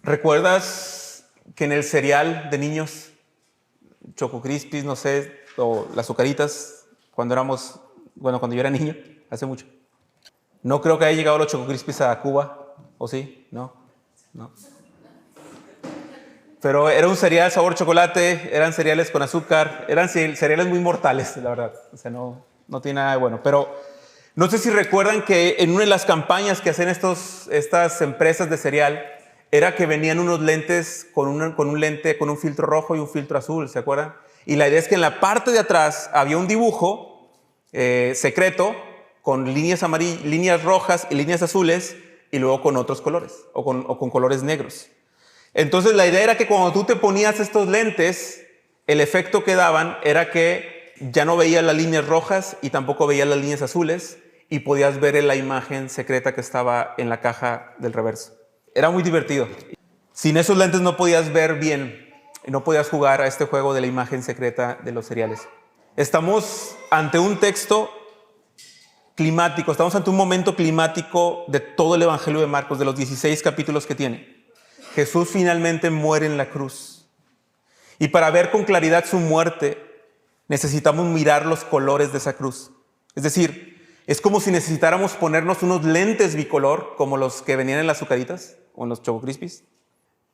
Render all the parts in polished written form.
¿Recuerdas que en el cereal de niños, Choco Crispies, no sé, o las Azucaritas, cuando yo era niño, hace mucho? No creo que haya llegado los Choco Crispies a Cuba, ¿o sí? No. Pero era un cereal sabor chocolate, eran cereales con azúcar, eran cereales muy mortales, la verdad. O sea, no tiene nada de bueno. Pero no sé si recuerdan que en una de las campañas que hacen estas empresas de cereal, era que venían unos lentes con un filtro rojo y un filtro azul, ¿se acuerdan? Y la idea es que en la parte de atrás había un dibujo secreto con líneas rojas y líneas azules y luego con otros colores o con colores negros. Entonces la idea era que cuando tú te ponías estos lentes, el efecto que daban era que ya no veías las líneas rojas y tampoco veías las líneas azules y podías ver la imagen secreta que estaba en la caja del reverso. Era muy divertido. Sin esos lentes no podías ver bien, no podías jugar a este juego de la imagen secreta de los cereales. Estamos ante un texto climático, estamos ante un momento climático de todo el Evangelio de Marcos, de los 16 capítulos que tiene. Jesús finalmente muere en la cruz. Y para ver con claridad su muerte, necesitamos mirar los colores de esa cruz. Es decir, es como si necesitáramos ponernos unos lentes bicolor, como los que venían en las Azucaritas o en los Choco Crispies,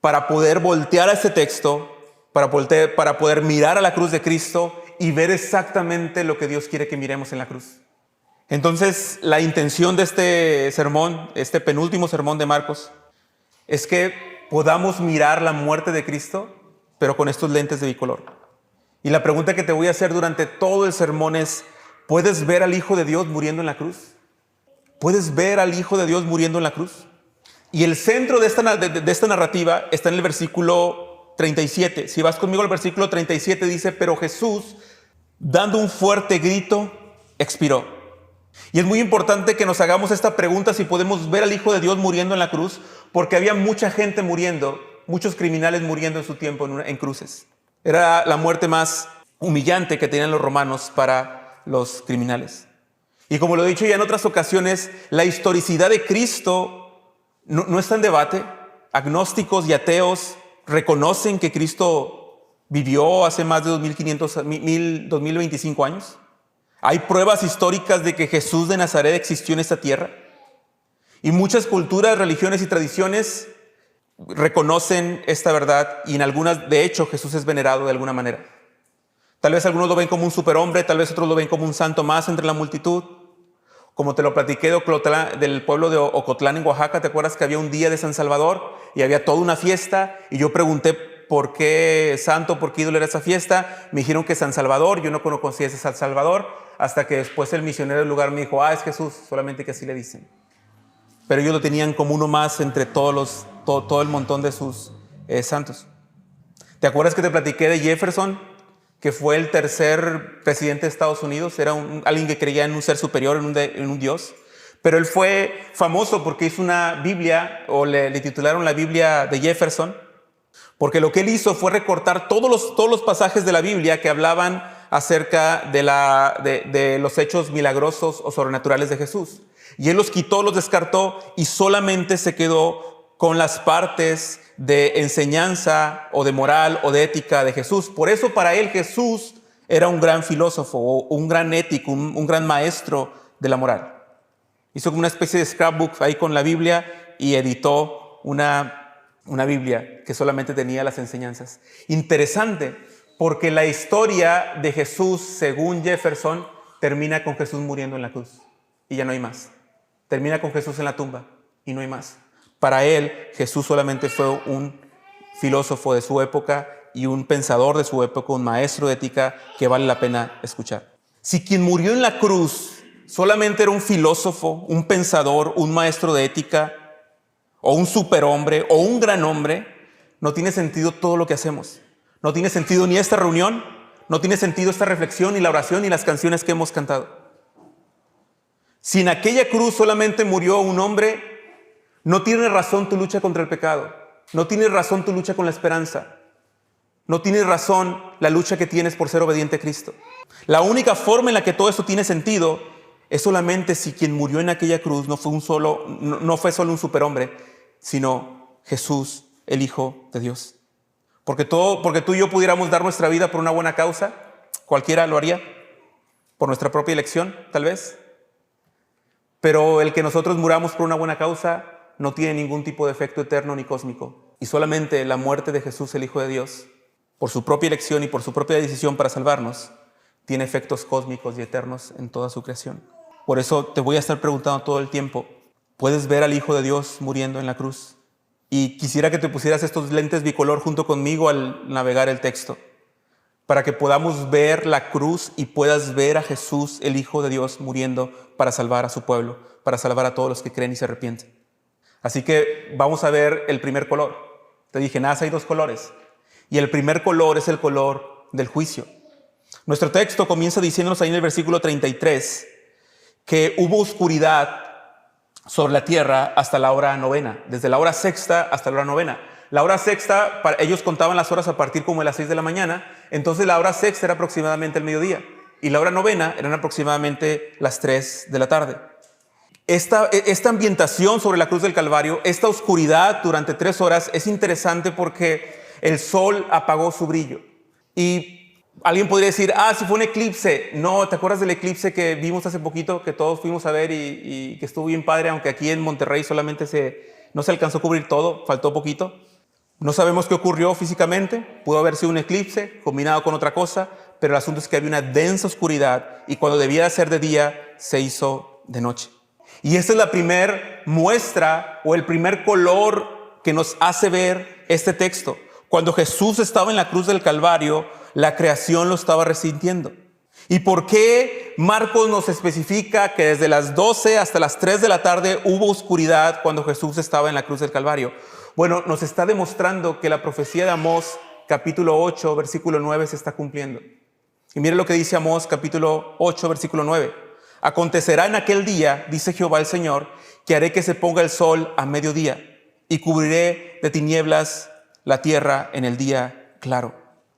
para poder voltear a ese texto, para poder mirar a la cruz de Cristo y ver exactamente lo que Dios quiere que miremos en la cruz. Entonces, la intención de este sermón, este penúltimo sermón de Marcos, es que podamos mirar la muerte de Cristo, pero con estos lentes de bicolor. Y la pregunta que te voy a hacer durante todo el sermón es: ¿puedes ver al Hijo de Dios muriendo en la cruz? ¿Puedes ver al Hijo de Dios muriendo en la cruz? Y el centro de esta narrativa está en el versículo 37. Si vas conmigo al versículo 37, dice: pero Jesús, dando un fuerte grito, expiró. Y es muy importante que nos hagamos esta pregunta si podemos ver al Hijo de Dios muriendo en la cruz, porque había mucha gente muriendo, muchos criminales muriendo en su tiempo en cruces. Era la muerte más humillante que tenían los romanos para los criminales. Y como lo he dicho ya en otras ocasiones, la historicidad de Cristo no está en debate. Agnósticos y ateos reconocen que Cristo vivió hace más de 2025 años. Hay pruebas históricas de que Jesús de Nazaret existió en esta tierra. Y muchas culturas, religiones y tradiciones reconocen esta verdad, y en algunas, de hecho, Jesús es venerado de alguna manera. Tal vez algunos lo ven como un superhombre, tal vez otros lo ven como un santo más entre la multitud. Como te lo platiqué del pueblo de Ocotlán en Oaxaca, ¿te acuerdas que había un día de San Salvador y había toda una fiesta? Y yo pregunté por qué santo, por qué ídolo era esa fiesta. Me dijeron que San Salvador, yo no conocía ese San Salvador, hasta que después el misionero del lugar me dijo: es Jesús, solamente que así le dicen. Pero ellos lo tenían como uno más entre todo el montón de sus santos. ¿Te acuerdas que te platiqué de Jefferson, que fue el tercer presidente de Estados Unidos? Era alguien que creía en un ser superior, en un Dios. Pero él fue famoso porque hizo una Biblia, o le titularon la Biblia de Jefferson, porque lo que él hizo fue recortar todos los pasajes de la Biblia que hablaban acerca de los hechos milagrosos o sobrenaturales de Jesús. Y él los quitó, los descartó, y solamente se quedó con las partes de enseñanza o de moral o de ética de Jesús. Por eso para él Jesús era un gran filósofo, o un gran ético, un gran maestro de la moral. Hizo como una especie de scrapbook ahí con la Biblia y editó una Biblia que solamente tenía las enseñanzas. Interesante, porque la historia de Jesús, según Jefferson, termina con Jesús muriendo en la cruz y ya no hay más. Termina con Jesús en la tumba y no hay más. Para él, Jesús solamente fue un filósofo de su época y un pensador de su época, un maestro de ética que vale la pena escuchar. Si quien murió en la cruz solamente era un filósofo, un pensador, un maestro de ética, o un superhombre, o un gran hombre, no tiene sentido todo lo que hacemos. No tiene sentido ni esta reunión, no tiene sentido esta reflexión, ni la oración, ni las canciones que hemos cantado. Si en aquella cruz solamente murió un hombre, no tiene razón tu lucha contra el pecado. No tiene razón tu lucha con la esperanza. No tiene razón la lucha que tienes por ser obediente a Cristo. La única forma en la que todo esto tiene sentido es solamente si quien murió en aquella cruz no fue solo un superhombre, sino Jesús, el Hijo de Dios. Porque tú y yo pudiéramos dar nuestra vida por una buena causa, cualquiera lo haría, por nuestra propia elección, tal vez. Pero el que nosotros muramos por una buena causa no tiene ningún tipo de efecto eterno ni cósmico. Y solamente la muerte de Jesús, el Hijo de Dios, por su propia elección y por su propia decisión para salvarnos, tiene efectos cósmicos y eternos en toda su creación. Por eso te voy a estar preguntando todo el tiempo, ¿puedes ver al Hijo de Dios muriendo en la cruz? Y quisiera que te pusieras estos lentes bicolor junto conmigo al navegar el texto, para que podamos ver la cruz y puedas ver a Jesús, el Hijo de Dios, muriendo para salvar a su pueblo, para salvar a todos los que creen y se arrepienten. Así que vamos a ver el primer color. Te dije, nada, hay dos colores. Y el primer color es el color del juicio. Nuestro texto comienza diciéndonos ahí en el versículo 33 que hubo oscuridad sobre la tierra hasta la hora novena, desde la hora sexta hasta la hora novena. La hora sexta, ellos contaban las horas a partir como de las 6 de la mañana, entonces la hora sexta era aproximadamente el mediodía y la hora novena eran aproximadamente las 3 de la tarde. Esta ambientación sobre la cruz del Calvario, esta oscuridad durante 3 horas es interesante porque el sol apagó su brillo. Y alguien podría decir, si fue un eclipse. No, ¿te acuerdas del eclipse que vimos hace poquito, que todos fuimos a ver y que estuvo bien padre, aunque aquí en Monterrey solamente no se alcanzó a cubrir todo, faltó poquito? No sabemos qué ocurrió físicamente, pudo haber sido un eclipse combinado con otra cosa, pero el asunto es que había una densa oscuridad y cuando debía ser de día, se hizo de noche. Y esta es la primer muestra o el primer color que nos hace ver este texto. Cuando Jesús estaba en la cruz del Calvario, la creación lo estaba resintiendo. ¿Y por qué Marcos nos especifica que desde las 12 hasta las 3 de la tarde hubo oscuridad cuando Jesús estaba en la cruz del Calvario? Bueno, nos está demostrando que la profecía de Amós, capítulo 8, versículo 9, se está cumpliendo. Y mire lo que dice Amós, capítulo 8, versículo 9. Acontecerá en aquel día, dice Jehová el Señor, que haré que se ponga el sol a mediodía y cubriré de tinieblas la tierra en el día claro.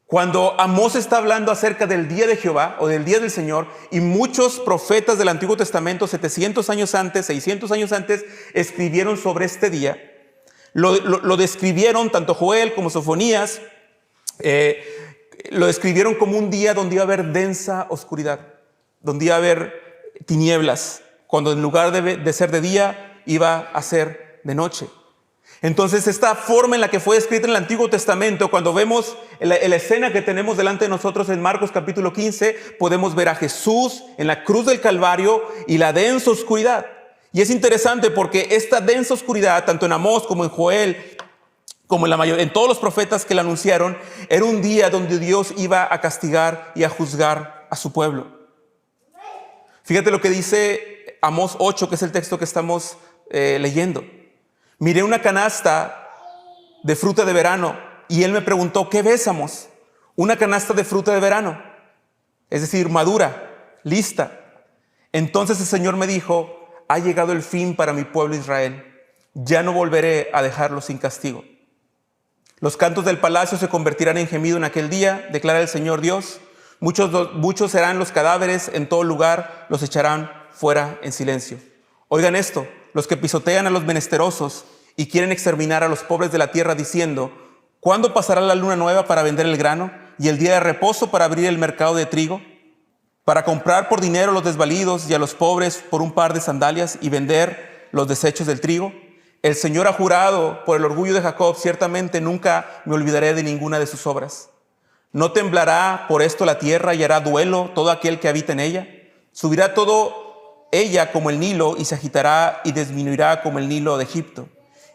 Cuando Amós está hablando acerca del día de Jehová o del día del Señor, y muchos profetas del Antiguo Testamento, 700 años antes, 600 años antes, escribieron sobre este día, lo describieron tanto Joel como Sofonías, lo describieron como un día donde iba a haber densa oscuridad, donde iba a haber tinieblas, cuando en lugar de ser de día iba a ser de noche. Entonces, esta forma en la que fue escrita en el Antiguo Testamento, cuando vemos la escena que tenemos delante de nosotros en Marcos capítulo 15, podemos ver a Jesús en la cruz del Calvario y la densa oscuridad. Y es interesante porque esta densa oscuridad, tanto en Amós como en Joel, como en todos los profetas que la anunciaron, era un día donde Dios iba a castigar y a juzgar a su pueblo. Fíjate lo que dice Amós 8, que es el texto que estamos leyendo. Miré una canasta de fruta de verano y él me preguntó, ¿qué ves, Amós? Una canasta de fruta de verano, es decir, madura, lista. Entonces el Señor me dijo, ha llegado el fin para mi pueblo Israel. Ya no volveré a dejarlo sin castigo. Los cantos del palacio se convertirán en gemido en aquel día, declara el Señor Dios. Muchos serán los cadáveres en todo lugar, los echarán fuera en silencio. Oigan esto, los que pisotean a los menesterosos y quieren exterminar a los pobres de la tierra diciendo, ¿cuándo pasará la luna nueva para vender el grano y el día de reposo para abrir el mercado de trigo? Para comprar por dinero a los desvalidos y a los pobres por un par de sandalias y vender los desechos del trigo. El Señor ha jurado por el orgullo de Jacob, ciertamente nunca me olvidaré de ninguna de sus obras. No temblará por esto la tierra y hará duelo todo aquel que habita en ella. Subirá todo ella como el Nilo y se agitará y disminuirá como el Nilo de Egipto.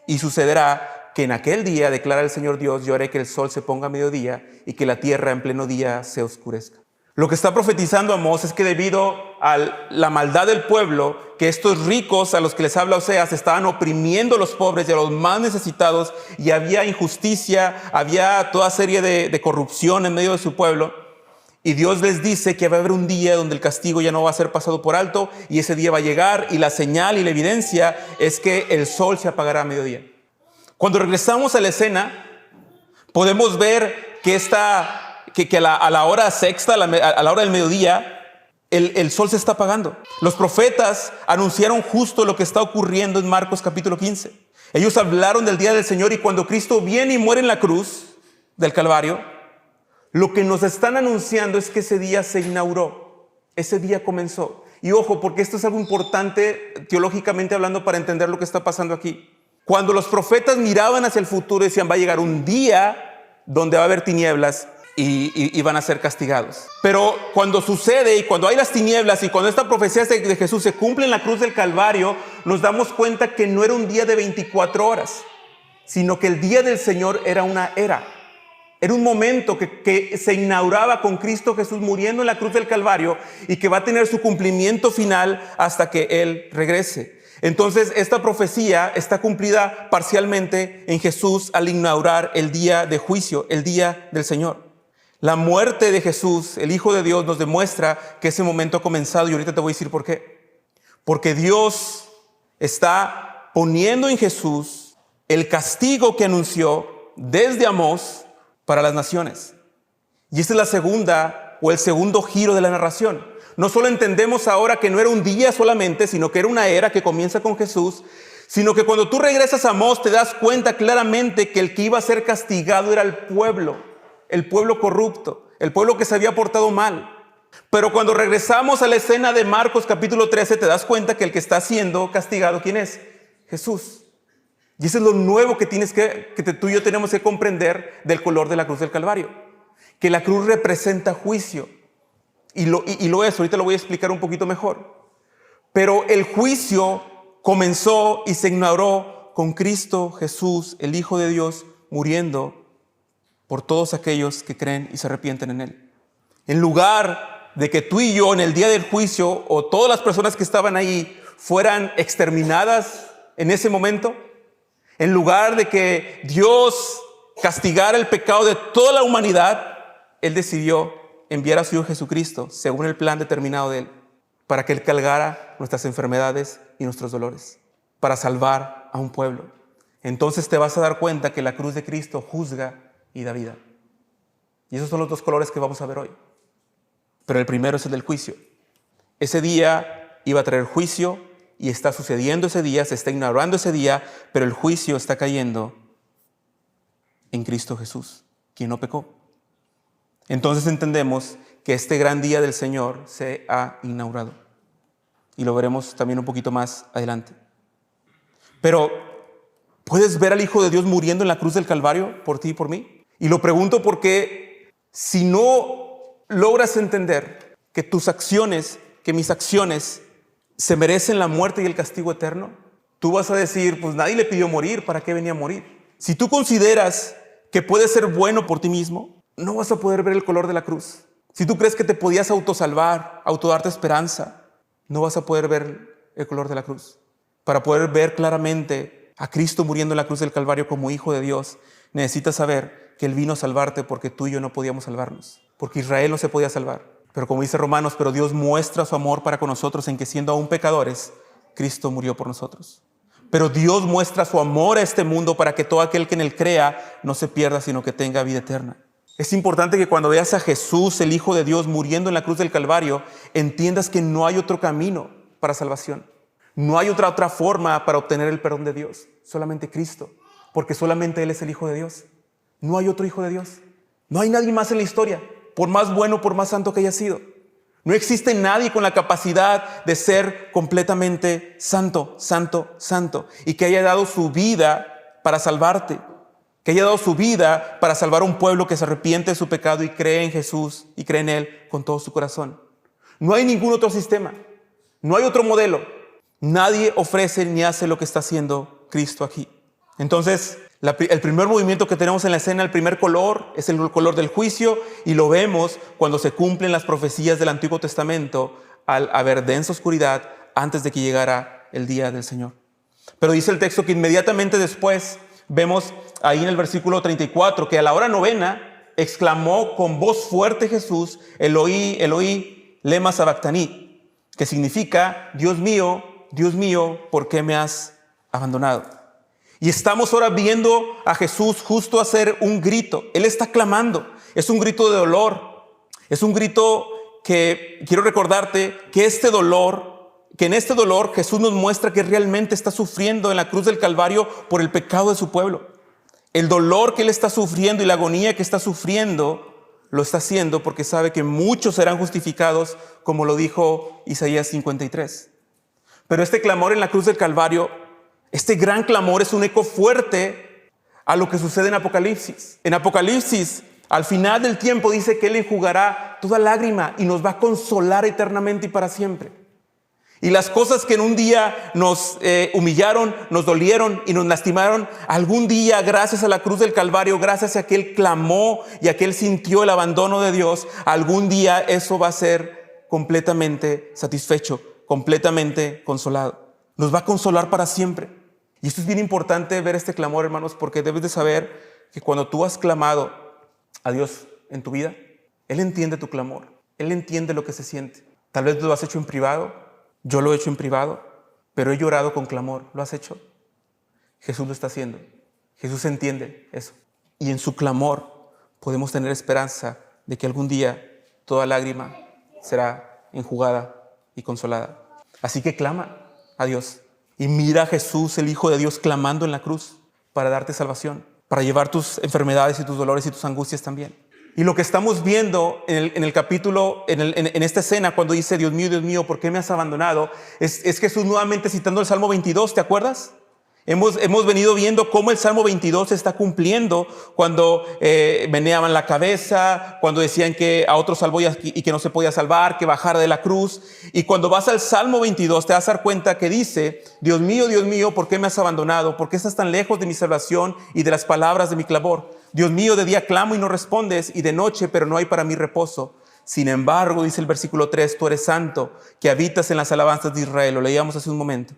Y sucederá que en aquel día, declara el Señor Dios, yo haré que el sol se ponga a mediodía y que la tierra en pleno día se oscurezca. Lo que está profetizando Amós es que debido a la maldad del pueblo, que estos ricos a los que les habla Oseas estaban oprimiendo a los pobres y a los más necesitados, y había injusticia, había toda serie de corrupción en medio de su pueblo, y Dios les dice que va a haber un día donde el castigo ya no va a ser pasado por alto, y ese día va a llegar, y la señal y la evidencia es que el sol se apagará a mediodía. Cuando regresamos a la escena, podemos ver que a la hora sexta, a la hora del mediodía, el sol se está apagando. Los profetas anunciaron justo lo que está ocurriendo en Marcos capítulo 15. Ellos hablaron del día del Señor, y cuando Cristo viene y muere en la cruz del Calvario, lo que nos están anunciando es que ese día se inauguró, ese día comenzó. Y ojo, porque esto es algo importante teológicamente hablando para entender lo que está pasando aquí. Cuando los profetas miraban hacia el futuro, decían, va a llegar un día donde va a haber tinieblas y van a ser castigados. Pero cuando sucede, y cuando hay las tinieblas, y cuando esta profecía de Jesús se cumple en la cruz del Calvario, nos damos cuenta que no era un día de 24 horas, sino que el día del Señor era una era. Era un momento que se inauguraba con Cristo Jesús muriendo en la cruz del Calvario, y que va a tener su cumplimiento final hasta que Él regrese. Entonces, esta profecía está cumplida parcialmente en Jesús al inaugurar el día de juicio, el día del Señor. La muerte de Jesús, el Hijo de Dios, nos demuestra que ese momento ha comenzado, y ahorita te voy a decir por qué. Porque Dios está poniendo en Jesús el castigo que anunció desde Amós para las naciones. Y esta es la segunda o el segundo giro de la narración. No solo entendemos ahora que no era un día solamente, sino que era una era que comienza con Jesús, sino que cuando tú regresas a Amós te das cuenta claramente que el que iba a ser castigado era el pueblo corrupto, el pueblo que se había portado mal. Pero cuando regresamos a la escena de Marcos capítulo 13, te das cuenta que el que está siendo castigado, ¿quién es? Jesús. Y eso es lo nuevo que tú y yo tenemos que comprender del color de la cruz del Calvario. Que la cruz representa juicio. Y lo es, ahorita lo voy a explicar un poquito mejor. Pero el juicio comenzó y se inauguró con Cristo Jesús, el Hijo de Dios, muriendo por todos aquellos que creen y se arrepienten en Él. En lugar de que tú y yo en el día del juicio, o todas las personas que estaban ahí, fueran exterminadas en ese momento, en lugar de que Dios castigara el pecado de toda la humanidad, Él decidió enviar a su Hijo Jesucristo, según el plan determinado de Él, para que Él cargara nuestras enfermedades y nuestros dolores, para salvar a un pueblo. Entonces te vas a dar cuenta que la cruz de Cristo juzga y da vida. Y esos son los dos colores que vamos a ver hoy. Pero el primero es el del juicio. Ese día iba a traer juicio, y está sucediendo ese día, se está inaugurando ese día, pero el juicio está cayendo en Cristo Jesús, quien no pecó. Entonces entendemos que este gran día del Señor se ha inaugurado. Y lo veremos también un poquito más adelante. Pero, ¿puedes ver al Hijo de Dios muriendo en la cruz del Calvario por ti y por mí? Y lo pregunto porque si no logras entender que tus acciones, que mis acciones, se merecen la muerte y el castigo eterno, tú vas a decir, pues nadie le pidió morir, ¿para qué venía a morir? Si tú consideras que puedes ser bueno por ti mismo, no vas a poder ver el color de la cruz. Si tú crees que te podías autosalvar, autodarte esperanza, no vas a poder ver el color de la cruz. Para poder ver claramente a Cristo muriendo en la cruz del Calvario como Hijo de Dios, necesitas saber que Él vino a salvarte porque tú y yo no podíamos salvarnos, porque Israel no se podía salvar. Pero como dice Romanos, pero Dios muestra su amor para con nosotros en que siendo aún pecadores, Cristo murió por nosotros. Pero Dios muestra su amor a este mundo para que todo aquel que en Él crea no se pierda, sino que tenga vida eterna. Es importante que cuando veas a Jesús, el Hijo de Dios, muriendo en la cruz del Calvario, entiendas que no hay otro camino para salvación. No hay otra forma para obtener el perdón de Dios. Solamente Cristo, porque solamente Él es el Hijo de Dios. No hay otro Hijo de Dios. No hay nadie más en la historia, por más bueno, por más santo que haya sido. No existe nadie con la capacidad de ser completamente santo, santo, santo, y que haya dado su vida para salvarte, que haya dado su vida para salvar a un pueblo que se arrepiente de su pecado y cree en Jesús y cree en Él con todo su corazón. No hay ningún otro sistema, no hay otro modelo. Nadie ofrece ni hace lo que está haciendo Cristo aquí. Entonces, el primer movimiento que tenemos en la escena, el primer color, es el color del juicio, y lo vemos cuando se cumplen las profecías del Antiguo Testamento al haber densa oscuridad antes de que llegara el día del Señor. Pero dice el texto que inmediatamente después vemos ahí en el versículo 34 que a la hora novena exclamó con voz fuerte Jesús, Eloí, Eloí, lema sabactaní, que significa, Dios mío, ¿por qué me has abandonado? Y estamos ahora viendo a Jesús justo hacer un grito. Él está clamando. Es un grito de dolor. Es un grito que quiero recordarte que en este dolor Jesús nos muestra que realmente está sufriendo en la cruz del Calvario por el pecado de su pueblo. El dolor que Él está sufriendo y la agonía que está sufriendo lo está haciendo porque sabe que muchos serán justificados, como lo dijo Isaías 53. Pero este clamor en la cruz del Calvario, este gran clamor, es un eco fuerte a lo que sucede en Apocalipsis. En Apocalipsis, al final del tiempo, dice que Él enjugará toda lágrima y nos va a consolar eternamente y para siempre. Y las cosas que en un día nos humillaron, nos dolieron y nos lastimaron, algún día, gracias a la cruz del Calvario, gracias a que Él clamó y a que Él sintió el abandono de Dios, algún día eso va a ser completamente satisfecho, completamente consolado. Nos va a consolar para siempre. Y esto es bien importante ver este clamor, hermanos, porque debes de saber que cuando tú has clamado a Dios en tu vida, Él entiende tu clamor. Él entiende lo que se siente. Tal vez lo has hecho en privado. Yo lo he hecho en privado, pero he llorado con clamor. ¿Lo has hecho? Jesús lo está haciendo. Jesús entiende eso. Y en su clamor podemos tener esperanza de que algún día toda lágrima será enjugada y consolada. Así que clama a Dios. Y mira a Jesús, el Hijo de Dios, clamando en la cruz para darte salvación, para llevar tus enfermedades y tus dolores y tus angustias también. Y lo que estamos viendo en el capítulo, en esta escena, cuando dice, Dios mío, ¿por qué me has abandonado? Es Jesús nuevamente citando el Salmo 22, ¿te acuerdas? Hemos venido viendo cómo el Salmo 22 se está cumpliendo cuando meneaban la cabeza, cuando decían que a otros salvó y que no se podía salvar, que bajara de la cruz. Y cuando vas al Salmo 22 te vas a dar cuenta que dice, Dios mío, ¿por qué me has abandonado? ¿Por qué estás tan lejos de mi salvación y de las palabras de mi clamor? Dios mío, de día clamo y no respondes, y de noche, pero no hay para mí reposo. Sin embargo, dice el versículo 3, tú eres santo, que habitas en las alabanzas de Israel. Lo leíamos hace un momento.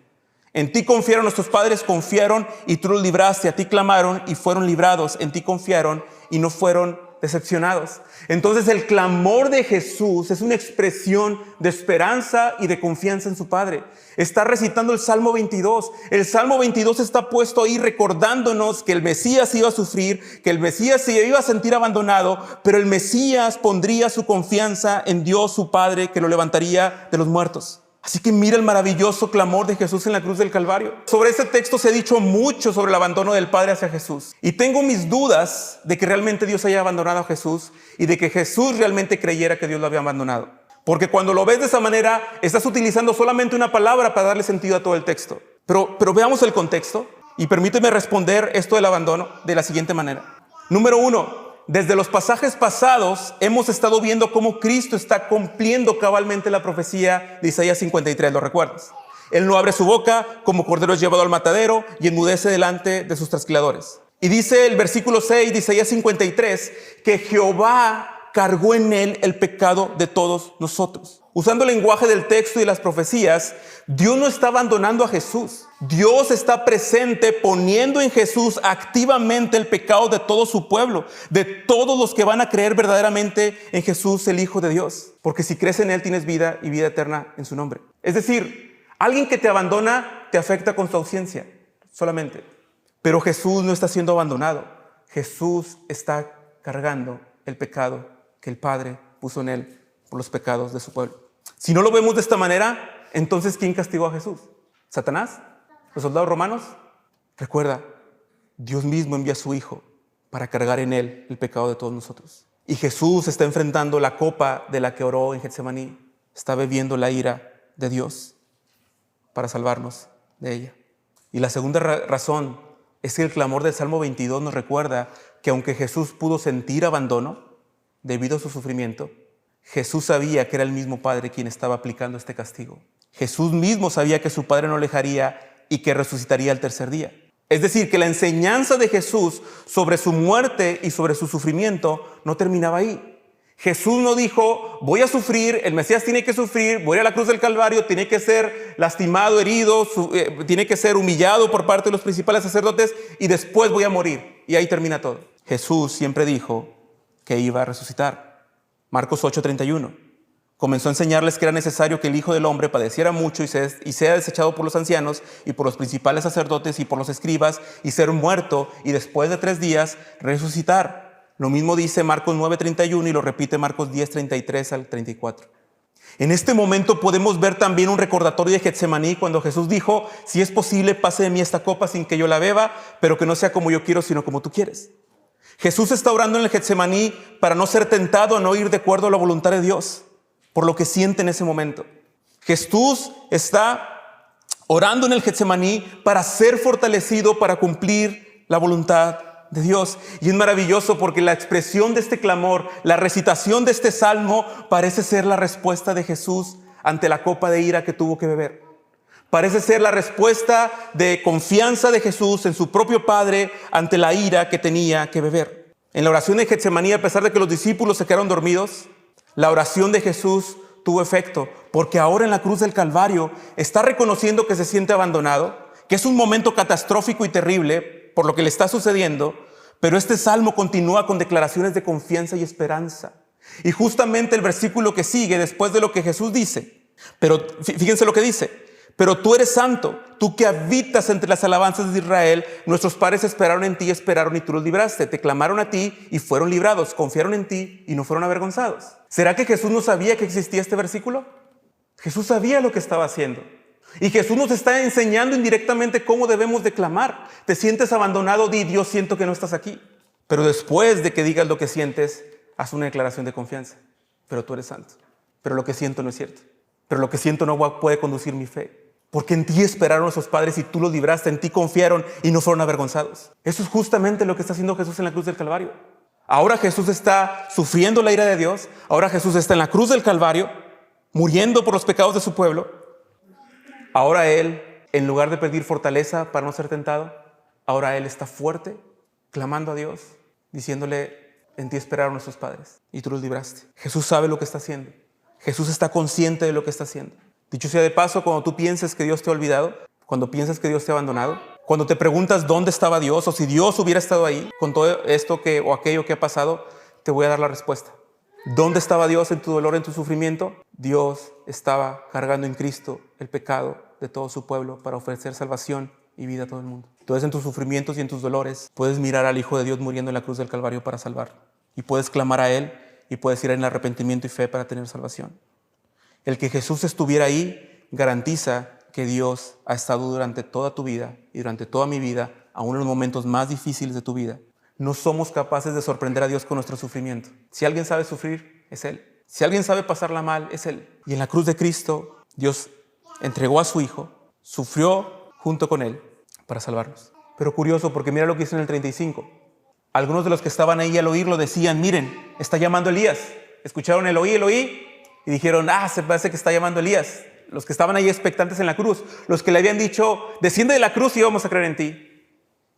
En ti confiaron, nuestros padres confiaron y tú los libraste. A ti clamaron y fueron librados. En ti confiaron y no fueron decepcionados. Entonces el clamor de Jesús es una expresión de esperanza y de confianza en su Padre. Está recitando el Salmo 22. El Salmo 22 está puesto ahí recordándonos que el Mesías iba a sufrir, que el Mesías se iba a sentir abandonado, pero el Mesías pondría su confianza en Dios, su Padre, que lo levantaría de los muertos. Así que mira el maravilloso clamor de Jesús en la cruz del Calvario. Sobre este texto se ha dicho mucho sobre el abandono del Padre hacia Jesús. Y tengo mis dudas de que realmente Dios haya abandonado a Jesús y de que Jesús realmente creyera que Dios lo había abandonado. Porque cuando lo ves de esa manera, estás utilizando solamente una palabra para darle sentido a todo el texto. Pero veamos el contexto y permíteme responder esto del abandono de la siguiente manera. Número 1. Desde los pasajes pasados hemos estado viendo cómo Cristo está cumpliendo cabalmente la profecía de Isaías 53, ¿lo recuerdas? Él no abre su boca, como cordero es llevado al matadero, y enmudece delante de sus trasquiladores. Y dice el versículo 6 de Isaías 53 que Jehová cargó en él el pecado de todos nosotros. Usando el lenguaje del texto y las profecías, Dios no está abandonando a Jesús. Dios está presente poniendo en Jesús activamente el pecado de todo su pueblo, de todos los que van a creer verdaderamente en Jesús, el Hijo de Dios. Porque si crees en Él tienes vida y vida eterna en su nombre. Es decir, alguien que te abandona te afecta con su ausencia solamente. Pero Jesús no está siendo abandonado. Jesús está cargando el pecado que el Padre puso en Él por los pecados de su pueblo. Si no lo vemos de esta manera, entonces ¿quién castigó a Jesús? ¿Satanás? ¿Los soldados romanos? Recuerda, Dios mismo envía a su Hijo para cargar en Él el pecado de todos nosotros. Y Jesús está enfrentando la copa de la que oró en Getsemaní. Está bebiendo la ira de Dios para salvarnos de ella. Y la segunda razón es que el clamor del Salmo 22 nos recuerda que aunque Jesús pudo sentir abandono debido a su sufrimiento, Jesús sabía que era el mismo Padre quien estaba aplicando este castigo. Jesús mismo sabía que su Padre no le dejaría y que resucitaría al tercer día. Es decir, que la enseñanza de Jesús sobre su muerte y sobre su sufrimiento no terminaba ahí. Jesús no dijo, voy a sufrir, el Mesías tiene que sufrir, voy a la cruz del Calvario, tiene que ser lastimado, herido, tiene que ser humillado por parte de los principales sacerdotes y después voy a morir. Y ahí termina todo. Jesús siempre dijo que iba a resucitar. Marcos 8:31. Comenzó a enseñarles que era necesario que el Hijo del Hombre padeciera mucho y sea desechado por los ancianos y por los principales sacerdotes y por los escribas y ser muerto y después de 3 días resucitar. Lo mismo dice Marcos 9:31 y lo repite Marcos 10:33 al 34. En este momento podemos ver también un recordatorio de Getsemaní cuando Jesús dijo, si es posible, pase de mí esta copa sin que yo la beba, pero que no sea como yo quiero, sino como tú quieres. Jesús está orando en el Getsemaní para no ser tentado a no ir de acuerdo a la voluntad de Dios, por lo que siente en ese momento. Jesús está orando en el Getsemaní para ser fortalecido para cumplir la voluntad de Dios. Y es maravilloso porque la expresión de este clamor, la recitación de este salmo parece ser la respuesta de Jesús ante la copa de ira que tuvo que beber. Parece ser la respuesta de confianza de Jesús en su propio Padre ante la ira que tenía que beber. En la oración de Getsemaní, a pesar de que los discípulos se quedaron dormidos, la oración de Jesús tuvo efecto, porque ahora en la cruz del Calvario está reconociendo que se siente abandonado, que es un momento catastrófico y terrible por lo que le está sucediendo, pero este salmo continúa con declaraciones de confianza y esperanza. Y justamente el versículo que sigue después de lo que Jesús dice, pero fíjense lo que dice, pero tú eres santo, tú que habitas entre las alabanzas de Israel, nuestros padres esperaron en ti, esperaron y tú los libraste, te clamaron a ti y fueron librados, confiaron en ti y no fueron avergonzados. ¿Será que Jesús no sabía que existía este versículo? Jesús sabía lo que estaba haciendo. Y Jesús nos está enseñando indirectamente cómo debemos de clamar. Te sientes abandonado, di, Dios, siento que no estás aquí. Pero después de que digas lo que sientes, haz una declaración de confianza. Pero tú eres santo. Pero lo que siento no es cierto. Pero lo que siento no puede conducir mi fe. Porque en ti esperaron nuestros padres y tú los libraste, en ti confiaron y no fueron avergonzados. Eso es justamente lo que está haciendo Jesús en la cruz del Calvario. Ahora Jesús está sufriendo la ira de Dios. Ahora Jesús está en la cruz del Calvario, muriendo por los pecados de su pueblo. Ahora Él, en lugar de pedir fortaleza para no ser tentado, ahora Él está fuerte, clamando a Dios, diciéndole, en ti esperaron nuestros padres y tú los libraste. Jesús sabe lo que está haciendo. Jesús está consciente de lo que está haciendo. Dicho sea de paso, cuando tú pienses que Dios te ha olvidado, cuando piensas que Dios te ha abandonado, cuando te preguntas dónde estaba Dios o si Dios hubiera estado ahí con todo esto o aquello que ha pasado, te voy a dar la respuesta. ¿Dónde estaba Dios en tu dolor, en tu sufrimiento? Dios estaba cargando en Cristo el pecado de todo su pueblo para ofrecer salvación y vida a todo el mundo. Entonces, en tus sufrimientos y en tus dolores, puedes mirar al Hijo de Dios muriendo en la cruz del Calvario para salvar. Y puedes clamar a Él y puedes ir en arrepentimiento y fe para tener salvación. El que Jesús estuviera ahí garantiza que Dios ha estado durante toda tu vida y durante toda mi vida, aún en los momentos más difíciles de tu vida. No somos capaces de sorprender a Dios con nuestro sufrimiento. Si alguien sabe sufrir, es Él. Si alguien sabe pasarla mal, es Él. Y en la cruz de Cristo, Dios entregó a su Hijo, sufrió junto con Él para salvarnos. Pero curioso, porque mira lo que dice en el 35. Algunos de los que estaban ahí al oírlo decían, miren, está llamando Elías. Escucharon Eloí, Eloí, y dijeron, se parece que está llamando Elías. Los que estaban ahí expectantes en la cruz, los que le habían dicho, desciende de la cruz y vamos a creer en ti.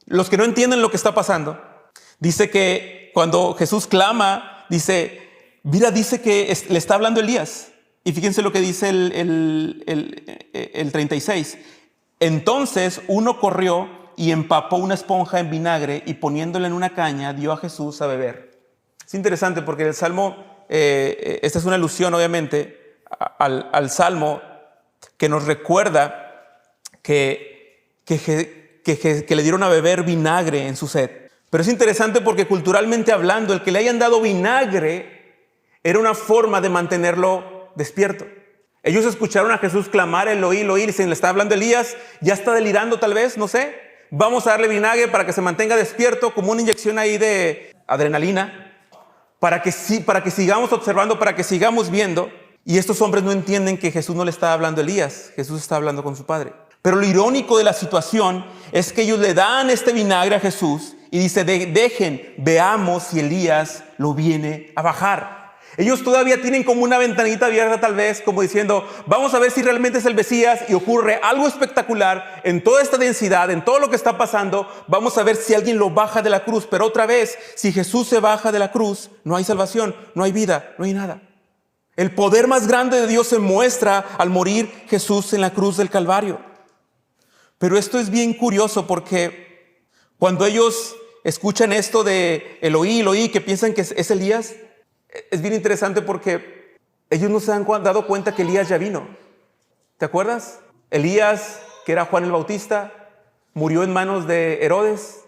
Los que no entienden lo que está pasando. Dice que cuando Jesús clama, dice que le está hablando Elías. Y fíjense lo que dice el 36. Entonces uno corrió y empapó una esponja en vinagre y poniéndola en una caña dio a Jesús a beber. Es interesante porque el Salmo, esta es una alusión obviamente al Salmo que nos recuerda que le dieron a beber vinagre en su sed. Pero es interesante porque culturalmente hablando, el que le hayan dado vinagre era una forma de mantenerlo despierto. Ellos escucharon a Jesús clamar, Eloí, Eloí, y le está hablando Elías, ya está delirando tal vez, no sé. Vamos a darle vinagre para que se mantenga despierto, como una inyección ahí de adrenalina, para que sigamos observando, para que sigamos viendo. Y estos hombres no entienden que Jesús no le está hablando a Elías, Jesús está hablando con su Padre. Pero lo irónico de la situación es que ellos le dan este vinagre a Jesús y dice, dejen, veamos si Elías lo viene a bajar. Ellos todavía tienen como una ventanita abierta tal vez, como diciendo, vamos a ver si realmente es el Mesías y ocurre algo espectacular en toda esta densidad, en todo lo que está pasando. Vamos a ver si alguien lo baja de la cruz. Pero otra vez, si Jesús se baja de la cruz, no hay salvación, no hay vida, no hay nada. El poder más grande de Dios se muestra al morir Jesús en la cruz del Calvario. Pero esto es bien curioso porque cuando ellos escuchan esto de Eloí, Eloí, que piensan que es Elías, es bien interesante porque ellos no se han dado cuenta que Elías ya vino. ¿Te acuerdas? Elías, que era Juan el Bautista, murió en manos de Herodes.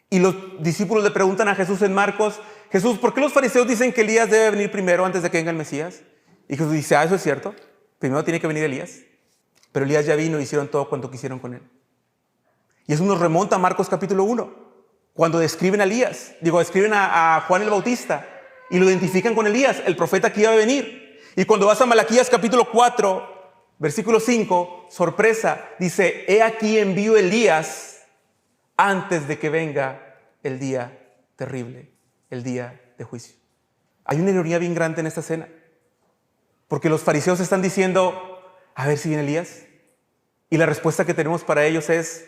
Y los discípulos le preguntan a Jesús en Marcos, Jesús, ¿por qué los fariseos dicen que Elías debe venir primero antes de que venga el Mesías? Y Jesús dice, eso es cierto. Primero tiene que venir Elías. Pero Elías ya vino y hicieron todo cuanto quisieron con él. Y eso nos remonta a Marcos capítulo 1, cuando describen a Elías. Describen a Juan el Bautista y lo identifican con Elías, el profeta que iba a venir. Y cuando vas a Malaquías capítulo 4, versículo 5, sorpresa, dice, he aquí envío Elías antes de que venga el día terrible, el día de juicio. Hay una ironía bien grande en esta escena, porque los fariseos están diciendo, a ver si viene Elías. Y la respuesta que tenemos para ellos es,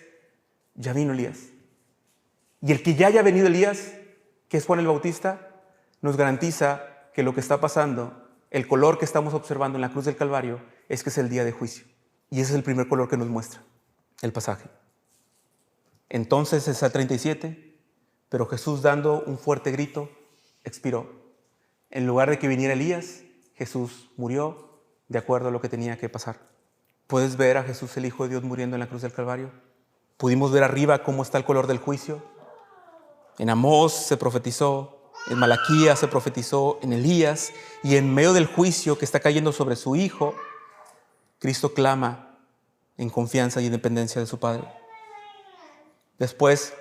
ya vino Elías. Y el que ya haya venido Elías, que es Juan el Bautista, nos garantiza que lo que está pasando, el color que estamos observando en la cruz del Calvario, es que es el día de juicio. Y ese es el primer color que nos muestra el pasaje. Entonces es el 37, pero Jesús, dando un fuerte grito, expiró. En lugar de que viniera Elías, Jesús murió de acuerdo a lo que tenía que pasar. ¿Puedes ver a Jesús, el Hijo de Dios, muriendo en la cruz del Calvario? Pudimos ver arriba cómo está el color del juicio. En Amós se profetizó, en Malaquías se profetizó, en Elías, y en medio del juicio que está cayendo sobre su Hijo, Cristo clama en confianza y en dependencia de su Padre. Después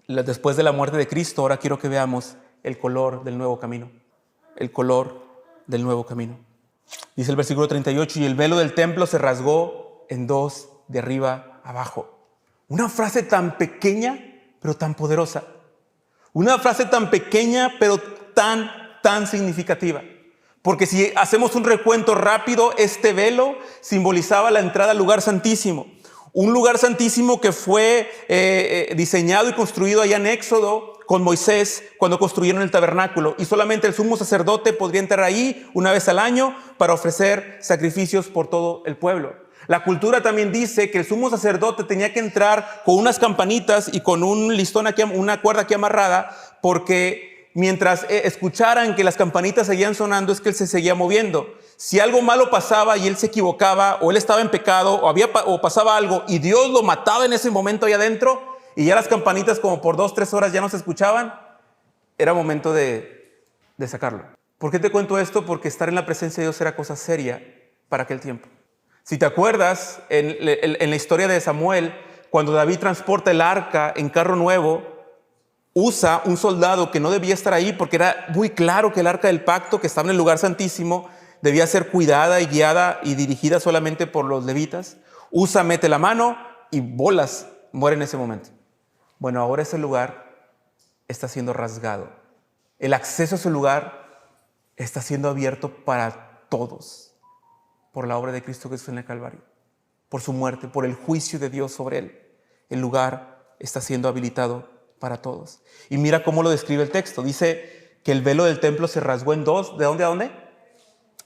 de la muerte de Cristo, ahora quiero que veamos el color del nuevo camino. El color del nuevo camino. Dice el versículo 38, y el velo del templo se rasgó en dos de arriba abajo. Una frase tan pequeña, pero tan poderosa. Una frase tan pequeña, pero tan significativa. Porque si hacemos un recuento rápido, este velo simbolizaba la entrada al lugar santísimo. Un lugar santísimo que fue diseñado y construido allá en Éxodo con Moisés cuando construyeron el tabernáculo. Y solamente el sumo sacerdote podría entrar ahí una vez al año para ofrecer sacrificios por todo el pueblo. La cultura también dice que el sumo sacerdote tenía que entrar con unas campanitas y con un listón aquí, una cuerda aquí amarrada, porque mientras escucharan que las campanitas seguían sonando es que él se seguía moviendo. Si algo malo pasaba y él se equivocaba, o él estaba en pecado, o pasaba algo y Dios lo mataba en ese momento ahí adentro, y ya las campanitas como por 2-3 horas ya no se escuchaban, era momento de sacarlo. ¿Por qué te cuento esto? Porque estar en la presencia de Dios era cosa seria para aquel tiempo. Si te acuerdas, en la historia de Samuel, cuando David transporta el arca en carro nuevo, usa un soldado que no debía estar ahí porque era muy claro que el arca del pacto, que estaba en el lugar santísimo, debía ser cuidada y guiada y dirigida solamente por los levitas. Mete la mano y bolas, muere en ese momento. Bueno, ahora ese lugar está siendo rasgado. El acceso a ese lugar está siendo abierto para todos por la obra de Cristo Jesús en el Calvario, por su muerte, por el juicio de Dios sobre él. El lugar está siendo habilitado para todos. Y mira cómo lo describe el texto. Dice que el velo del templo se rasgó en dos. ¿De dónde a dónde?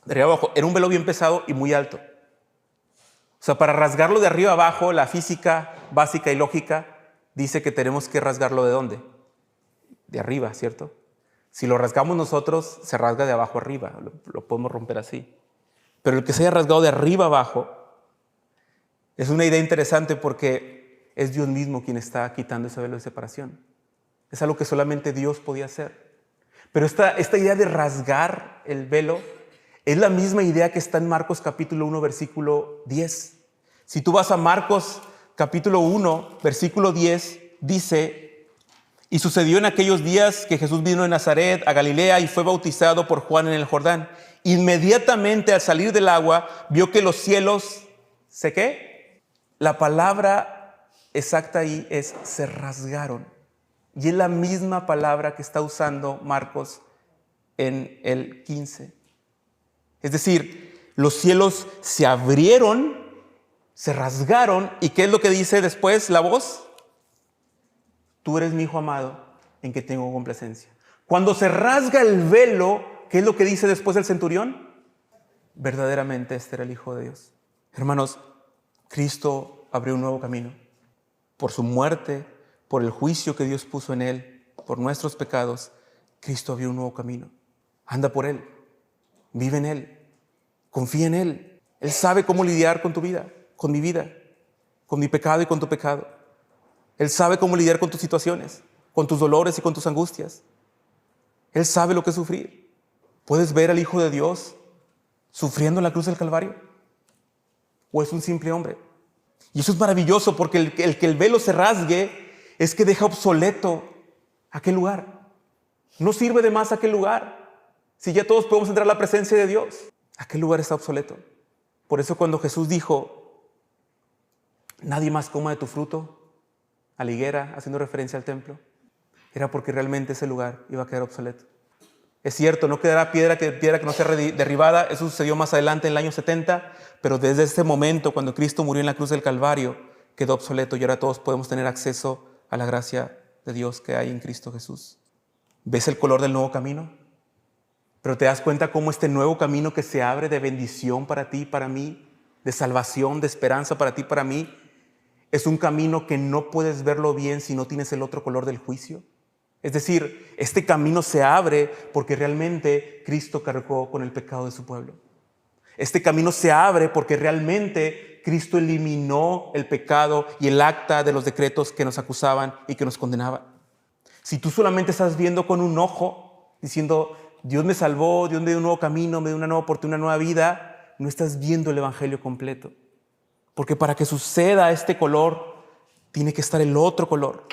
De arriba abajo. Era un velo bien pesado y muy alto. O sea, para rasgarlo de arriba abajo, la física básica y lógica dice que tenemos que rasgarlo ¿de dónde? De arriba, ¿cierto? Si lo rasgamos nosotros, se rasga de abajo arriba. Lo podemos romper así. Pero el que se haya rasgado de arriba abajo es una idea interesante porque es Dios mismo quien está quitando ese velo de separación. Es algo que solamente Dios podía hacer. Pero esta idea de rasgar el velo es la misma idea que está en Marcos capítulo 1, versículo 10. Si tú vas a Marcos capítulo 1, versículo 10, dice: y sucedió en aquellos días que Jesús vino de Nazaret a Galilea y fue bautizado por Juan en el Jordán. Inmediatamente al salir del agua, vio que los cielos, ¿se qué? La palabra exacta ahí es se rasgaron. Y es la misma palabra que está usando Marcos en el 15. Es decir, los cielos se abrieron, se rasgaron. ¿Y qué es lo que dice después la voz? Tú eres mi hijo amado, en que tengo complacencia. Cuando se rasga el velo, ¿qué es lo que dice después el centurión? Verdaderamente este era el Hijo de Dios. Hermanos, Cristo abrió un nuevo camino. Por su muerte, por el juicio que Dios puso en él, por nuestros pecados, Cristo abrió un nuevo camino. Anda por él, vive en él, confía en él. Él sabe cómo lidiar con tu vida, con mi vida, con mi pecado y con tu pecado. Él sabe cómo lidiar con tus situaciones, con tus dolores y con tus angustias. Él sabe lo que es sufrir. Puedes ver al Hijo de Dios sufriendo en la cruz del Calvario? ¿O es un simple hombre? Y eso es maravilloso porque el que el velo se rasgue es que deja obsoleto aquel lugar. No sirve de más aquel lugar. Si ya todos podemos entrar a la presencia de Dios, aquel lugar está obsoleto. Por eso cuando Jesús dijo, nadie más coma de tu fruto, a la higuera, haciendo referencia al templo, era porque realmente ese lugar iba a quedar obsoleto. Es cierto, no quedará piedra que no sea derribada. Eso sucedió más adelante en el año 70, pero desde ese momento, cuando Cristo murió en la cruz del Calvario, quedó obsoleto y ahora todos podemos tener acceso a la gracia de Dios que hay en Cristo Jesús. ¿Ves el color del nuevo camino? Pero te das cuenta cómo este nuevo camino que se abre de bendición para ti y para mí, de salvación, de esperanza para ti y para mí, es un camino que no puedes verlo bien si no tienes el otro color del juicio. Es decir, este camino se abre porque realmente Cristo cargó con el pecado de su pueblo. Este camino se abre porque realmente Cristo eliminó el pecado y el acta de los decretos que nos acusaban y que nos condenaban. Si tú solamente estás viendo con un ojo, diciendo, Dios me salvó, Dios me dio un nuevo camino, me dio una nueva oportunidad, una nueva vida, no estás viendo el evangelio completo. Porque para que suceda este color, tiene que estar el otro color.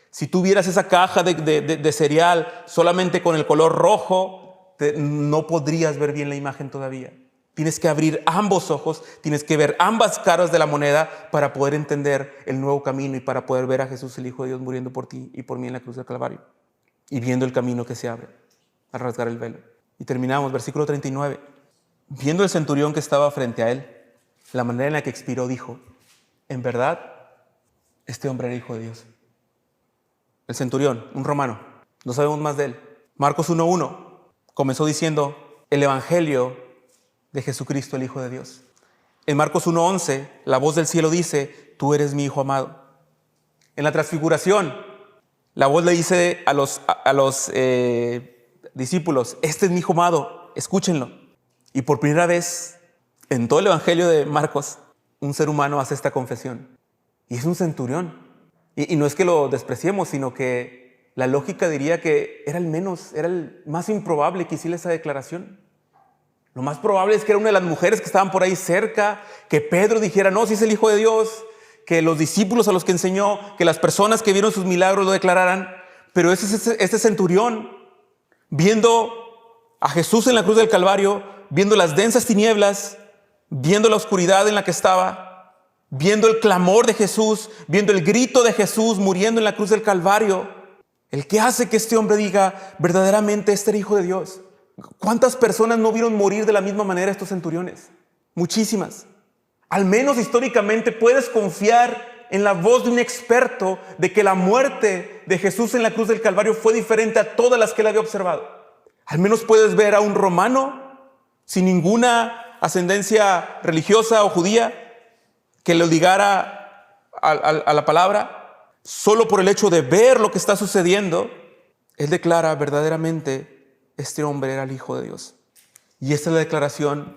Si tú vieras esa caja de cereal solamente con el color rojo, no podrías ver bien la imagen todavía. Tienes que abrir ambos ojos, tienes que ver ambas caras de la moneda para poder entender el nuevo camino y para poder ver a Jesús, el Hijo de Dios, muriendo por ti y por mí en la cruz del Calvario. Y viendo el camino que se abre al rasgar el velo. Y terminamos, versículo 39. Viendo el centurión que estaba frente a él, la manera en la que expiró, dijo, en verdad, este hombre era Hijo de Dios. El centurión, un romano, no sabemos más de él. Marcos 1:1 comenzó diciendo el evangelio de Jesucristo, el Hijo de Dios. En Marcos 1:11, la voz del cielo dice, tú eres mi Hijo amado. En la transfiguración, la voz le dice a los discípulos, este es mi Hijo amado, escúchenlo. Y por primera vez en todo el evangelio de Marcos, un ser humano hace esta confesión. Y es un centurión. Y no es que lo despreciemos, sino que la lógica diría que era el más improbable que hiciera esa declaración. Lo más probable es que era una de las mujeres que estaban por ahí cerca, que Pedro dijera, no, si es el Hijo de Dios, que los discípulos a los que enseñó, que las personas que vieron sus milagros lo declararan. Pero este centurión, viendo a Jesús en la cruz del Calvario, viendo las densas tinieblas, viendo la oscuridad en la que estaba, viendo el clamor de Jesús, viendo el grito de Jesús muriendo en la cruz del Calvario, el que hace que este hombre diga, verdaderamente este era Hijo de Dios. ¿Cuántas personas no vieron morir de la misma manera estos centuriones? Muchísimas. Al menos históricamente puedes confiar en la voz de un experto de que la muerte de Jesús en la cruz del Calvario fue diferente a todas las que él había observado. Al menos puedes ver a un romano sin ninguna ascendencia religiosa o judía que le obligara a la palabra, solo por el hecho de ver lo que está sucediendo, él declara verdaderamente este hombre era el Hijo de Dios. Y esta es la declaración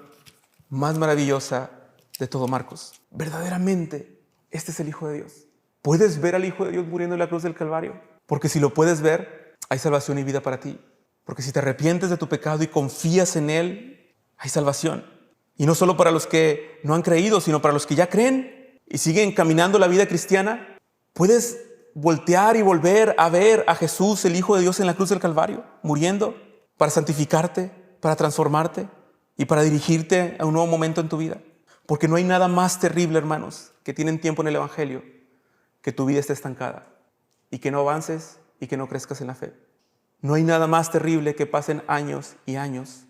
más maravillosa de todo Marcos. Verdaderamente, este es el Hijo de Dios. ¿Puedes ver al Hijo de Dios muriendo en la cruz del Calvario? Porque si lo puedes ver, hay salvación y vida para ti. Porque si te arrepientes de tu pecado y confías en Él, hay salvación. Y no solo para los que no han creído, sino para los que ya creen y siguen caminando la vida cristiana. Puedes voltear y volver a ver a Jesús, el Hijo de Dios, en la cruz del Calvario, muriendo para santificarte, para transformarte y para dirigirte a un nuevo momento en tu vida. Porque no hay nada más terrible, hermanos, que tienen tiempo en el evangelio, que tu vida esté estancada y que no avances y que no crezcas en la fe. No hay nada más terrible que pasen años y años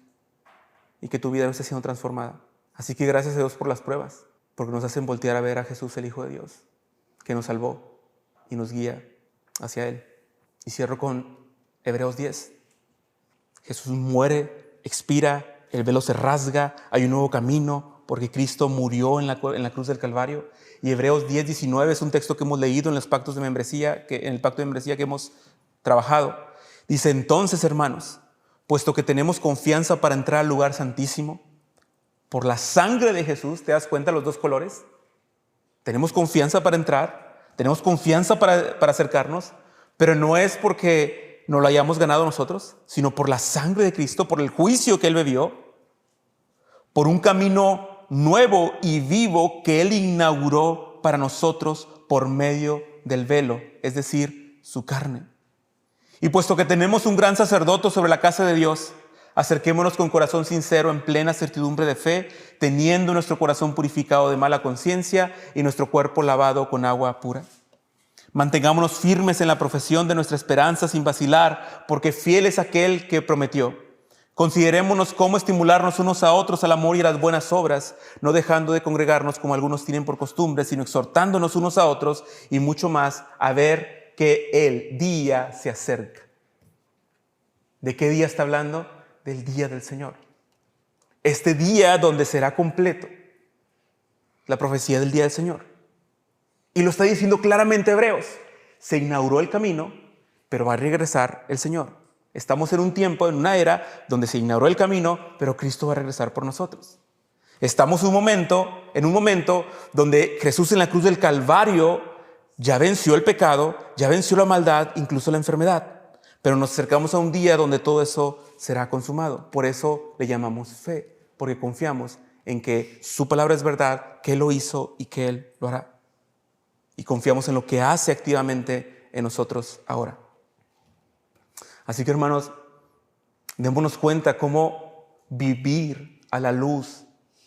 y que tu vida no esté siendo transformada. Así que gracias a Dios por las pruebas, porque nos hacen voltear a ver a Jesús, el Hijo de Dios, que nos salvó y nos guía hacia Él. Y cierro con Hebreos 10. Jesús muere, expira, el velo se rasga, hay un nuevo camino, porque Cristo murió en la cruz del Calvario. Y Hebreos 10:19 es un texto que hemos leído en los pactos de membresía, en el pacto de membresía que hemos trabajado. Dice, entonces, hermanos, puesto que tenemos confianza para entrar al lugar santísimo, por la sangre de Jesús, ¿te das cuenta los dos colores? Tenemos confianza para entrar, tenemos confianza para acercarnos, pero no es porque no lo hayamos ganado nosotros, sino por la sangre de Cristo, por el juicio que Él bebió. por un camino nuevo y vivo que Él inauguró para nosotros por medio del velo, es decir, su carne. Y puesto que tenemos un gran sacerdote sobre la casa de Dios, acerquémonos con corazón sincero en plena certidumbre de fe, teniendo nuestro corazón purificado de mala conciencia y nuestro cuerpo lavado con agua pura. Mantengámonos firmes en la profesión de nuestra esperanza sin vacilar, porque fiel es aquel que prometió. Considerémonos cómo estimularnos unos a otros al amor y a las buenas obras, no dejando de congregarnos como algunos tienen por costumbre, sino exhortándonos unos a otros y mucho más a ver que el día se acerca. ¿De qué día está hablando? Del día del Señor. Este día donde será completo la profecía del día del Señor. Y lo está diciendo claramente Hebreos. Se inauguró el camino, pero va a regresar el Señor. Estamos en un tiempo, en una era donde se inauguró el camino, pero Cristo va a regresar por nosotros. Estamos en un momento donde Jesús en la cruz del Calvario ya venció el pecado, ya venció la maldad, incluso la enfermedad. Pero nos acercamos a un día donde todo eso será consumado. Por eso le llamamos fe, porque confiamos en que su palabra es verdad, que Él lo hizo y que Él lo hará. Y confiamos en lo que hace activamente en nosotros ahora. Así que, hermanos, démonos cuenta cómo vivir a la luz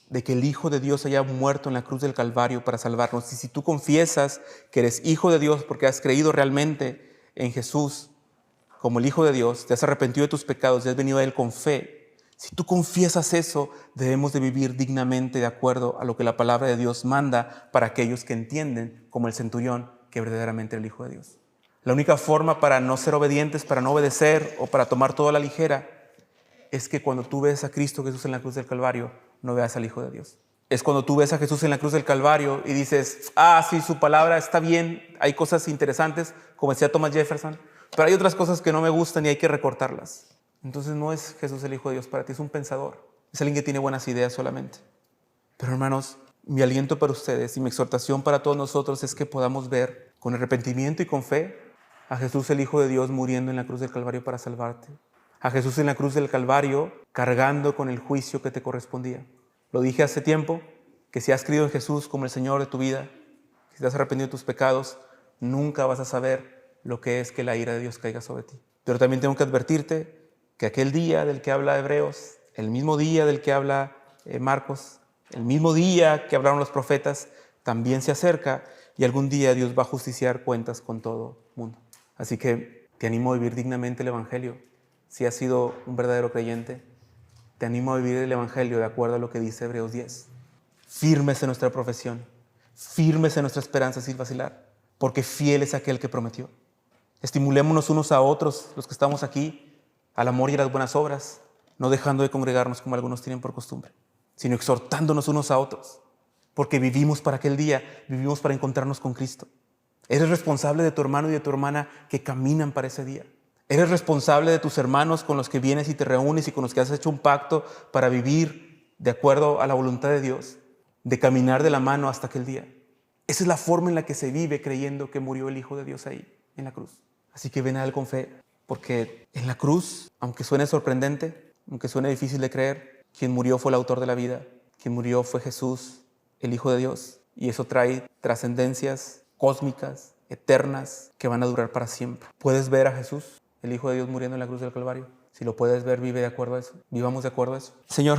de que el Hijo de Dios haya muerto en la cruz del Calvario para salvarnos. Y si tú confiesas que eres hijo de Dios porque has creído realmente en Jesús como el Hijo de Dios, te has arrepentido de tus pecados y has venido a Él con fe, si tú confiesas eso, debemos de vivir dignamente de acuerdo a lo que la palabra de Dios manda para aquellos que entienden, como el centurión, que verdaderamente es el Hijo de Dios. La única forma para no ser obedientes, para no obedecer o para tomar todo a la ligera, es que cuando tú ves a Cristo Jesús en la cruz del Calvario, no veas al Hijo de Dios. Es cuando tú ves a Jesús en la cruz del Calvario y dices, sí, su palabra está bien, hay cosas interesantes, como decía Thomas Jefferson, pero hay otras cosas que no me gustan y hay que recortarlas. Entonces no es Jesús el Hijo de Dios para ti, es un pensador, es alguien que tiene buenas ideas solamente. Pero hermanos, mi aliento para ustedes y mi exhortación para todos nosotros es que podamos ver con arrepentimiento y con fe a Jesús el Hijo de Dios muriendo en la cruz del Calvario para salvarte. A Jesús en la cruz del Calvario cargando con el juicio que te correspondía. Lo dije hace tiempo, que si has creído en Jesús como el Señor de tu vida, si te has arrepentido de tus pecados, nunca vas a saber lo que es que la ira de Dios caiga sobre ti. Pero también tengo que advertirte que aquel día del que habla Hebreos, el mismo día del que habla Marcos, el mismo día que hablaron los profetas, también se acerca y algún día Dios va a justiciar cuentas con todo el mundo. Así que te animo a vivir dignamente el Evangelio. Si has sido un verdadero creyente, te animo a vivir el Evangelio de acuerdo a lo que dice Hebreos 10. Firmes en nuestra profesión, firmes en nuestra esperanza sin vacilar, porque fiel es aquel que prometió. Estimulémonos unos a otros, los que estamos aquí, al amor y a las buenas obras, no dejando de congregarnos como algunos tienen por costumbre, sino exhortándonos unos a otros, porque vivimos para aquel día, vivimos para encontrarnos con Cristo. Eres responsable de tu hermano y de tu hermana que caminan para ese día. Eres responsable de tus hermanos con los que vienes y te reúnes y con los que has hecho un pacto para vivir de acuerdo a la voluntad de Dios, de caminar de la mano hasta aquel día. Esa es la forma en la que se vive creyendo que murió el Hijo de Dios ahí, en la cruz. Así que ven a Él con fe, porque en la cruz, aunque suene sorprendente, aunque suene difícil de creer, quien murió fue el autor de la vida, quien murió fue Jesús, el Hijo de Dios. Y eso trae trascendencias cósmicas, eternas, que van a durar para siempre. ¿Puedes ver a Jesús, el Hijo de Dios, muriendo en la cruz del Calvario? Si lo puedes ver, vive de acuerdo a eso. Vivamos de acuerdo a eso. Señor,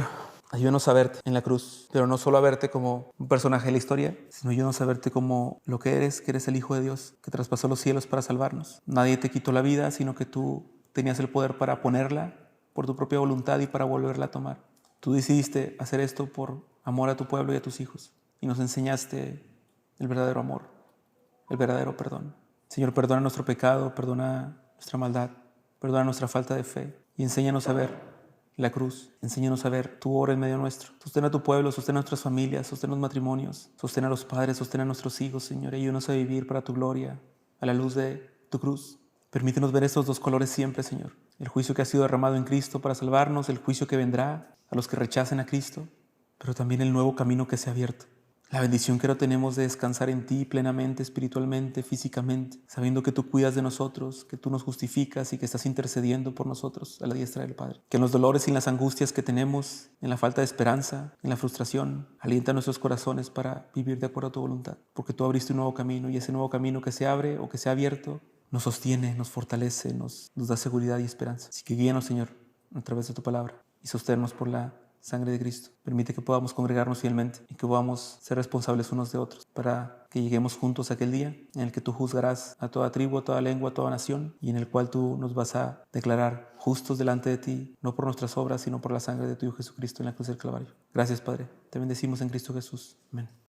ayúdanos a verte en la cruz, pero no solo a verte como un personaje de la historia, sino ayúdanos a verte como lo que eres el Hijo de Dios, que traspasó los cielos para salvarnos. Nadie te quitó la vida, sino que tú tenías el poder para ponerla por tu propia voluntad y para volverla a tomar. Tú decidiste hacer esto por amor a tu pueblo y a tus hijos, y nos enseñaste el verdadero amor, el verdadero perdón. Señor, perdona nuestro pecado, perdona nuestra maldad, perdona nuestra falta de fe y enséñanos a ver la cruz. Enséñanos a ver tu obra en medio nuestro. Sostén a tu pueblo, sostén a nuestras familias, sostén los matrimonios, sostén a los padres, sostén a nuestros hijos, Señor. Ayúdanos a vivir para tu gloria, a la luz de tu cruz. Permítenos ver estos dos colores siempre, Señor. El juicio que ha sido derramado en Cristo para salvarnos, el juicio que vendrá a los que rechacen a Cristo, pero también el nuevo camino que se ha abierto. La bendición que ahora tenemos de descansar en ti plenamente, espiritualmente, físicamente, sabiendo que tú cuidas de nosotros, que tú nos justificas y que estás intercediendo por nosotros a la diestra del Padre. Que en los dolores y en las angustias que tenemos, en la falta de esperanza, en la frustración, alienta nuestros corazones para vivir de acuerdo a tu voluntad. Porque tú abriste un nuevo camino y ese nuevo camino que se abre o que se ha abierto nos sostiene, nos fortalece, nos da seguridad y esperanza. Así que guíanos, Señor, a través de tu palabra y sosténnos por la sangre de Cristo. Permite que podamos congregarnos fielmente y que podamos ser responsables unos de otros para que lleguemos juntos a aquel día en el que tú juzgarás a toda tribu, a toda lengua, a toda nación y en el cual tú nos vas a declarar justos delante de ti, no por nuestras obras, sino por la sangre de tu Hijo Jesucristo en la cruz del Calvario. Gracias, Padre. Te bendecimos en Cristo Jesús. Amén.